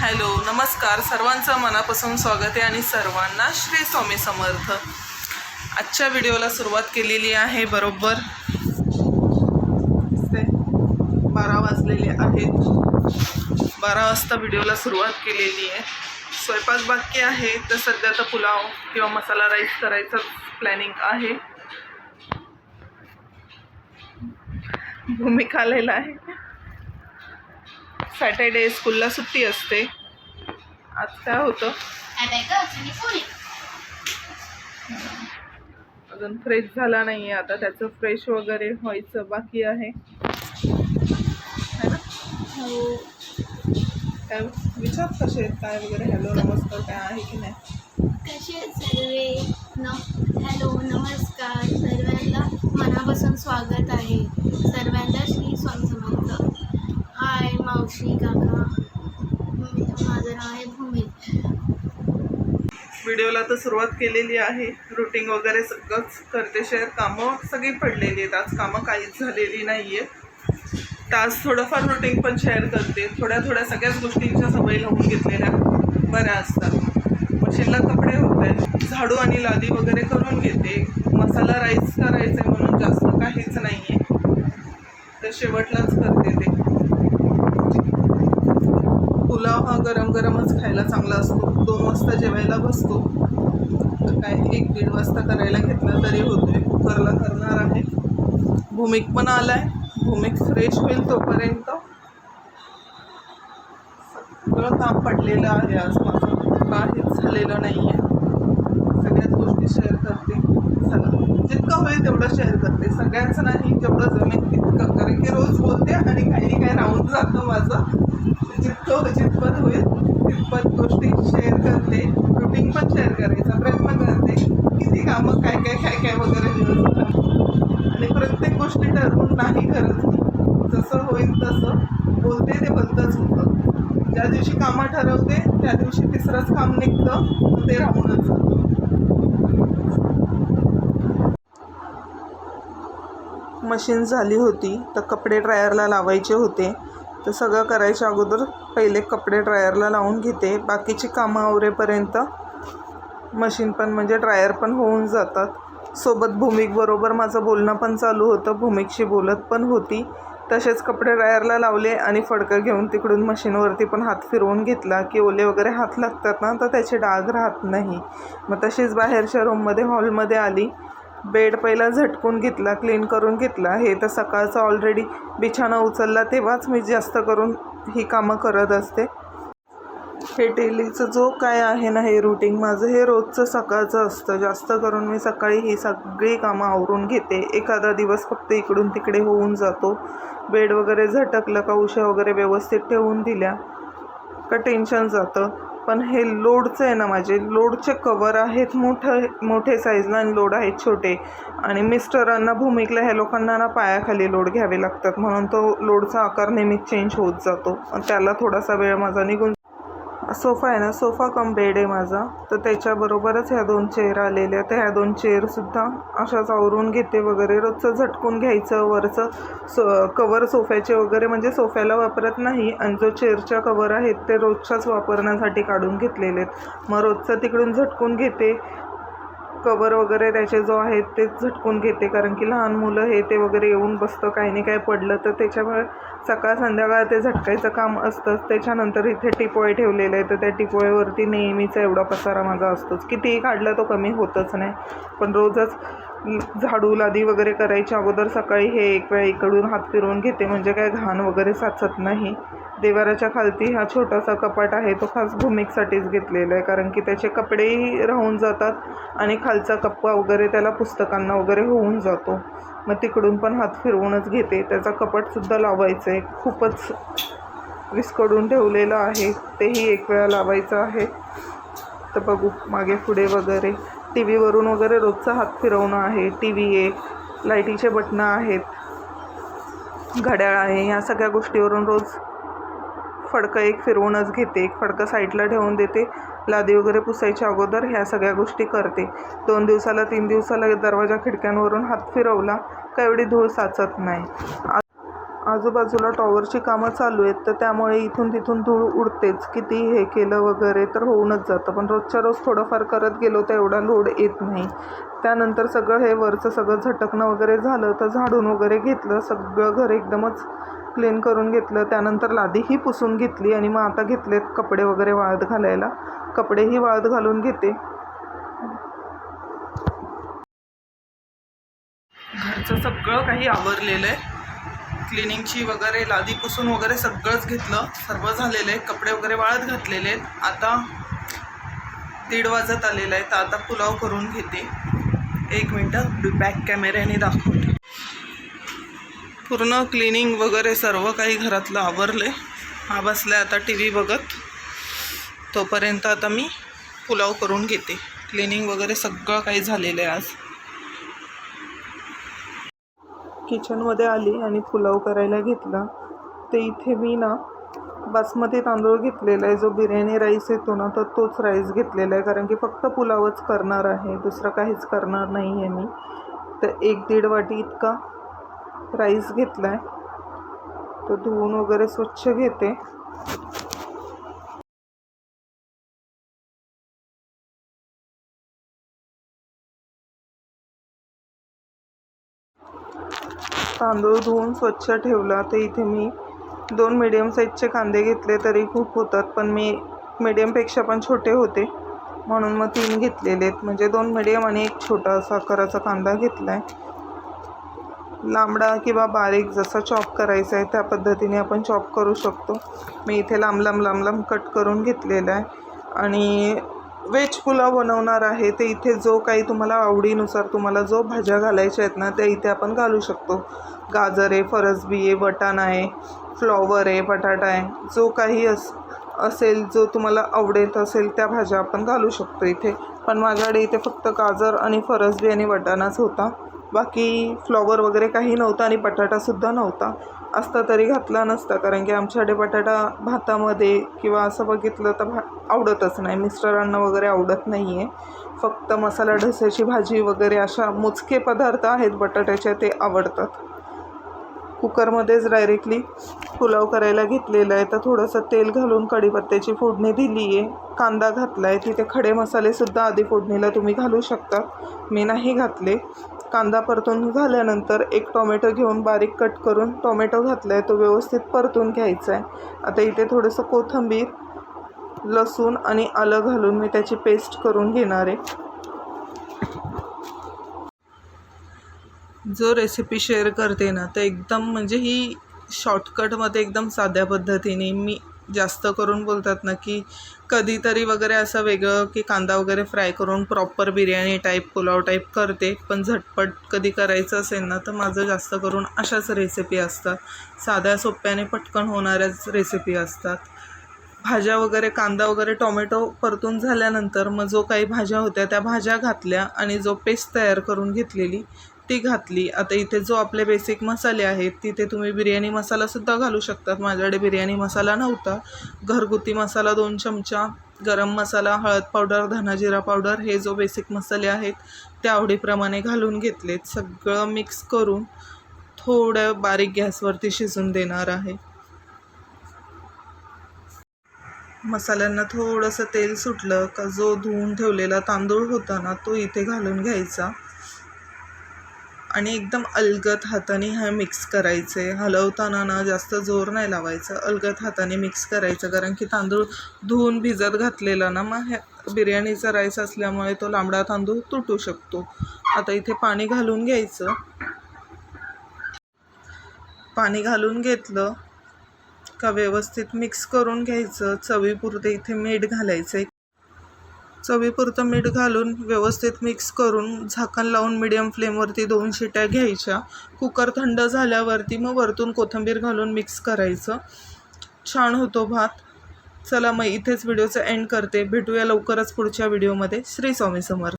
Hello, नमस्कार. सर्वांचं मनापासून स्वागत आहे आणि सर्वांना श्री स्वामी समर्थ. आजच्या व्हिडिओला सुरुवात केलेली आहे बरोबर 12 वाजलेले आहेत. 12 वाजता व्हिडिओला सुरुवात केलेली आहे. स्वयंपाक बाकी आहे, तर सध्या तर पुलाव किंवा मसाला राईस करायचं प्लॅनिंग आहे. भूमिका आलेला आहे. सॅटर्डे स्कूलला सुट्टी असते. आज काय होतं, अजून फ्रेश झाला नाही आहे. आता त्याचं फ्रेश वगैरे व्हायचं बाकी आहे ना. काय विचार कसे आहेत काय वगैरे. हॅलो नमस्कार काय आहे की नाही. कसे सर्वे हॅलो नमस्कार. सर्वांना मनापासून स्वागत आहे. सर्वांना श्री स्वामी समर्थ. हाय मावशी काका, माझं नाव आहे भूमी. व्हिडिओला तर सुरुवात केलेली आहे. रुटीन वगैरे सगळंच करते शेअर. कामं सगळी पडलेली आहेत. आज कामं काहीच झालेली नाही आहेत. तर आज थोडंफार रुटीन पण शेअर करते. थोड्या सगळ्याच गोष्टींच्या सवयी लावून घेतलेल्या बऱ्या असतात. मशीनला कपडे होत आहेत, झाडू आणि लादी वगैरे करून घेते. मसाला राईस करायचं म्हणून जास्त काहीच नाही आहे, तर शेवटलाच करते ते. पुलाव हा गरम गरमच खायला चांगला असतो. 2 वाजता जेवायला बसतो, तर काय 1-1.5 वाजता करायला घेतला तरी होतोय. कुकरला करणार आहे. भूमिक पण आलाय. भूमिक फ्रेश होईल तोपर्यंत सगळं काम पडलेलं आहे. आज माझं काहीच झालेलं नाही आहे. सगळ्याच गोष्टी शेअर करते. जितकं होईल तेवढं शेअर करते. सगळ्यांचं नाही, जेवढं जमेल तितकं. कारण की रोज बोलते आणि काही काही राहून जातं माझं. जितपत होईल तितपत गोष्टी शेअर करते. रुटीन पण शेअर करायचा प्रयत्न करते. किती कामं काय वगैरे दिवस, आणि प्रत्येक गोष्टी ठरवून नाही करत. जसं होईल तसं बोलते, ते भलतंच होतं. ज्या दिवशी कामं ठरवते त्या दिवशी तिसरंच काम निघतं, ते राहूनच जातं. मशीन झाली होती, तर कपडे ड्रायरला लावायचे होते. तर सगळं करायच्या अगोदर पहिले कपडे ड्रायरला लावून घेते. बाकीची कामं आवरेपर्यंत मशीन पण म्हणजे ड्रायर पण होऊन जातात. सोबत भूमिकबरोबर माझं बोलणं पण चालू होतं. भूमिकशी बोलत पण होती. तसेच कपडे ड्रायरला लावले आणि फडकं घेऊन तिकडून मशीनवरती पण हात फिरवून घेतला की ओले वगैरे हात लागतात ना, तर त्याचे डाग राहत नाही. मग तशीच बाहेरच्या रूममध्ये हॉलमध्ये आली. बेड पहिला झटकून घेतला, क्लीन करून घेतला. हे तर सकाळचं ऑलरेडी बिछाना उचलला तेव्हाच मी जास्त करून ही कामं करत असते. हे डेलीचं जो काय आहे ना, हे रुटीन माझं हे रोजचं सकाळचं असतं. जास्त करून मी सकाळी ही सगळी कामं आवरून घेते. एखादा दिवस फक्त इकडून तिकडे होऊन जातो. बेड वगैरे झटकलं का उशा वगैरे व्यवस्थित ठेवून दिल्या का टेन्शन जातं. पण हे लोडचं आहे ना, माझे लोडचे कवर आहेत मोठे साईजला आणि लोड आहेत छोटे. आणि मिस्टरांना भूमिकला ह्या लोकांना ना पायाखाली लोड घ्यावे लागतात, म्हणून तो लोडचा आकार नेहमीच चेंज होत जातो. त्याला थोडासा वेळ माझा निघून. सोफा आहे ना, सोफा कम बेड आहे माझा, तर त्याच्याबरोबरच ह्या 2 चेअर आलेल्या. तर ह्या 2 चेअरसुद्धा अशाच आवरून घेते वगैरे. रोजचं झटकून घ्यायचं. वरचं कवर सोफ्याचे वगैरे म्हणजे सोफ्याला वापरत नाही, आणि जो चेअरच्या कवर आहेत ते रोजच्याच वापरण्यासाठी काढून घेतलेले आहेत. मग रोजचं तिकडून झटकून घेते. कवर वगैरे त्याचे जो आहेत ते झटकून घेते, कारण की लहान मुलं हे ते वगैरे येऊन बसतं, काही नाही काय पडलं तर. त्याच्यामुळे सकाळ संध्याकाळ ते झटकायचं काम असतंच. त्याच्यानंतर इथे टिपोय ठेवलेलं आहे, तर त्या टिपोयवरती नेहमीचा एवढा पसारा माझा असतोच. कितीही काढला तो कमी होतच नाही. पण रोजच झाडू लादी वगैरे करायच्या अगोदर सकाळी हे एक वेळा इकडून हात फिरवून घेते, म्हणजे काय घाण वगैरे साचत नाही. देवाराच्या खालती हा छोटासा कपाट आहे, तो खास भूमिकसाठीच घेतलेला आहे, कारण की त्याचे कपडेही राहून जातात आणि खालचा कप्पा वगैरे त्याला पुस्तकांना वगैरे होऊन जातो. मग तिकडून पण हात फिरवूनच घेते. त्याचा कपाटसुद्धा लावायचं आहे. खूपच विस्कडून ठेवलेलं आहे, तेही एक वेळा लावायचं आहे. तर बघू मागे पुढे वगैरे. टी व्हीवरून वगैरे रोजचा हात फिरवणं आहे. टी व्ही आहे, लाईटीचे बटणं आहेत, घड्याळ आहे. ह्या सगळ्या गोष्टीवरून रोज फडकं एक फिरवूनच घेते. एक फडकं साईडला ठेवून देते. लादी वगैरे पुसायच्या अगोदर ह्या सगळ्या गोष्टी करते. 2 दिवसाला 3 दिवसाला दरवाजा खिडक्यांवरून हात फिरवला का एवढी धूळ साचत नाही. आजूबाजूला टॉवरची कामं चालू आहेत, तर त्यामुळे इथून तिथून धूळ उडतेच. किती हे केलं वगैरे तर होऊनच जातं, पण रोजच्या रोज थोडंफार करत गेलो तर एवढा लोड येत नाही. त्यानंतर सगळं हे वरचं सगळं झटकणं वगैरे झालं तर झाडून वगैरे घेतलं, सगळं घर एकदमच क्लीन करून घेतलं. त्यानंतर लादीही पुसून घेतली आणि मग आता घेतलेत कपडे वगैरे वाळत घालायला. कपडेही वाळत घालून घेते. घरचं सगळं काही आवरलेलं आहे. क्लिनिंगची वगैरे लादी पुसून वगैरे सगळंच घेतलं, सर्व झालेलं आहे. कपडे वगैरे वाळत घातलेले आहेत. आता 1:30 वाजत आलेलं आहे, तर आता पुलाव करून घेते. 1 मिनटं बॅक कॅमेऱ्याने दाखवते. पूर्ण क्लिनिंग वगैरे सर्व काही घरातलं आवरलं आहे. हा बसला आता टी व्ही बघत. तोपर्यंत आता मी पुलाव करून घेते. क्लिनिंग वगैरे सगळं काही झालेलं आहे. आज किचनमध्ये आली आणि पुलाव करायला घेतला. ते इथे मी ना बासमती तांदूळ घेतलेला आहे. जो बिर्याणी राईस येतो ना, तर तोच राईस घेतलेला आहे, कारण की फक्त पुलावच करणार आहे, दुसरं काहीच करणार नाही आहे मी. तर 1-1.5 वाटी इतका राईस घेतला आहे. तो धुवून वगैरे स्वच्छ घेते. तांदूळ धुवून स्वच्छ ठेवला. तर इथे मी 2 मीडियम साईजचे कांदे घेतले, तरी खूप होतात, पण मी मीडियमपेक्षा पण छोटे होते म्हणून मग 3 घेतलेले आहेत. म्हणजे 2 मीडियम आणि 1 छोटा असा आकाराचा कांदा घेतला आहे. लांबडा किंवा बारीक जसा चॉप करायचा आहे त्या पद्धतीने आपण चॉप करू शकतो. मी इथे लांब लांब कट करून घेतलेला आहे. आणि व्हेज पुलाव बनवणार आहे, ते इथे जो काही तुम्हाला आवडीनुसार तुम्हाला जो भाज्या घालायच्या आहेत ना, त्या इथे आपण घालू शकतो. गाजर आहे, फरसबी आहे, वटाणा आहे, फ्लॉवर आहे, बटाटा आहे, जो काही असेल जो तुम्हाला आवडत असेल त्या भाज्या आपण घालू शकतो इथे. पण माझ्याकडे इथे फक्त गाजर आणि फरसबी आणि वटाणाच होता. बाकी फ्लॉवर वगैरे काही नव्हतं आणि बटाटासुद्धा नव्हता. असता तरी घातला नसता, कारण की आमच्याकडे बटाटा भातामध्ये किंवा असं बघितलं तर आवडतच नाही. मिस्टरांना वगैरे आवडत नाही आहे. फक्त मसाला ढोस्याची भाजी वगैरे अशा मोजके पदार्थ आहेत बटाट्याचे, ते आवडतात. कुकरमध्येच डायरेक्टली पुलाव करायला घेतलेला आहे. तर थोडंसं तेल घालून कढीपत्त्याची फोडणी दिली आहे. कांदा घातला आहे. तिथे खडे मसालेसुद्धा आधी फोडणीला तुम्ही घालू शकता, मी नाही घातले. कांदा परतून झाल्यानंतर 1 टोमॅटो घेऊन बारीक कट करून टोमॅटो घातला आहे, तो व्यवस्थित परतून घ्यायचा आहे. आता इथे थोडंसं कोथिंबीर, लसूण आणि आलं घालून मी त्याची पेस्ट करून घेणार आहे. जो रेसिपी शेअर करते ना, तर एकदम म्हणजे ही शॉर्टकटमध्ये एकदम साध्या पद्धतीने, मी जास्त करून बोलतात ना की कधीतरी वगैरे असं वेगळं की कांदा वगैरे फ्राय करून proper biryani type pulao type करते. पण झटपट कधी करायचं असेल ना, तर माझं जास्त करून अशाच रेसिपी असतात. साध्या सोप्याने पटकन होणाऱ्याच रेसिपी असतात. भाज्या वगैरे कांदा वगैरे टोमॅटो परतून झाल्यानंतर मग जो काही भाज्या होत्या त्या भाज्या घातल्या आणि जो पेस्ट तयार करून घेतलेली ती घातली. आता इथे जो आपले बेसिक मसाले आहेत, तिथे तुम्ही बिर्याणी मसालासुद्धा घालू शकतात. माझ्याकडे बिर्याणी मसाला नव्हता. घरगुती मसाला 2 चमचा, गरम मसाला, हळद पावडर, धना जिरा पावडर, हे जो बेसिक मसाले आहेत ते आवडीप्रमाणे घालून घेतलेत. सगळं मिक्स करून थोडं बारीक गॅसवरती शिजून देणार आहे. मसाल्यांना थोडंसं तेल सुटलं का जो धुवून ठेवलेला तांदूळ होता ना, तो इथे घालून घ्यायचा आणि एकदम अलगद हाताने हा मिक्स करायचे. हलवताना ना जास्त जोर नाही लावायचा, अलगद हाताने मिक्स करायचं, कारण की तांदूळ धुवून भिजत घातलेला ना, मग बिर्याणीचा राईस असल्यामुळे तो लांबडा तांदूळ तुटू शकतो. आता इथे पाणी घालून घ्यायचं. पाणी घालून घेतलं का व्यवस्थित मिक्स करून घ्यायचं. चवीपुरते इथे मीठ घालायचं. चवीपुरतं मीठ घालून व्यवस्थित मिक्स करून झाकण लावून मीडियम फ्लेमवरती 2 शिट्या घ्यायच्या. कुकर थंड झाल्यावरती मग वरतून कोथिंबीर घालून मिक्स करायचं. छान होतो भात. चला मग इथेच व्हिडिओचं एंड करते. भेटूया लवकरच पुढच्या व्हिडिओमध्ये. श्री स्वामी समर्थ.